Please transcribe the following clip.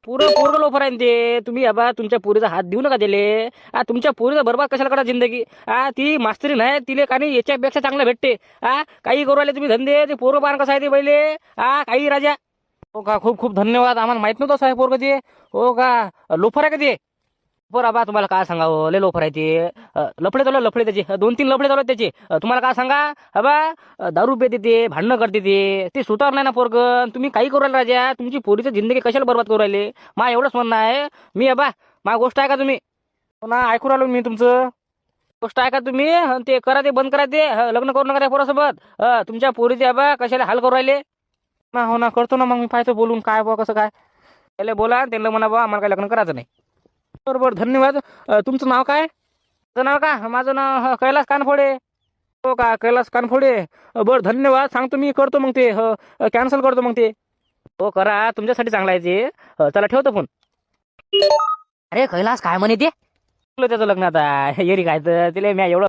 पुरं पोरगं लोफर आहे न ते. तुम्ही आबा तुमच्या पोरीचा हात देऊ नका दिले. तुमच्या पोरीचा बरबाद कशाला करा जिंदगी. ती मास्तरी नाही तिले काही याच्यापेक्षा चांगलं भेटते. काही करू राहिले तुम्ही धंदे. ते पोरं पाहणं कसं आहे ते पहिले. काही राजा. हो का, खूप खूप धन्यवाद. आम्हाला माहित नव्हतं असं आहे पोरगं ते. हो का, लोफर आहे का ते. बरं आबा तुम्हाला काय सांगावं, लय लोफर आहे ते. लफडे चालू लफडे त्याचे 2-3 लफडे चालू त्याचे. तुम्हाला काय सांगा आबा. दारू पेते ते, भांडणं करते ते सुतार नाही ना पोरगं. तुम्ही काही करू राहिले राजा. तुमची पोरीची जिंदगी कशाला बरबाद करू राहिले. मा एवढंच म्हणणं आहे. मी आबा मा गोष्ट आहे का तुम्ही. हो ना, ऐकू राहिलो मी तुमचं. गोष्ट आहे का तुम्ही. ते करा ते बंद करा ते. लग्न करू नका त्या पोरासोबत. तुमच्या पोरीचे आबा कशाला हाल करू राहिले. हो ना, करतो ना मग मी. पाहतो बोलून काय बा कसं काय. त्याला बोला त्यांना म्हणा बा आम्हाला काय लग्न करायचं नाही. बरोबर धन्यवाद. तुमचं नाव काय. माझं नाव का, माझं नाव कैलास कानफोडे. हो का, कैलास कानफोडे. बरं धन्यवाद. सांगतो मी, करतो मग ते कॅन्सल करतो मग ते. हो करा, तुमच्यासाठी चांगलं आहे ते. चला ठेवतो फोन. अरे कैलास काय म्हणे ते. त्याचं लग्न आता येरी काय तर तिला मी एवढं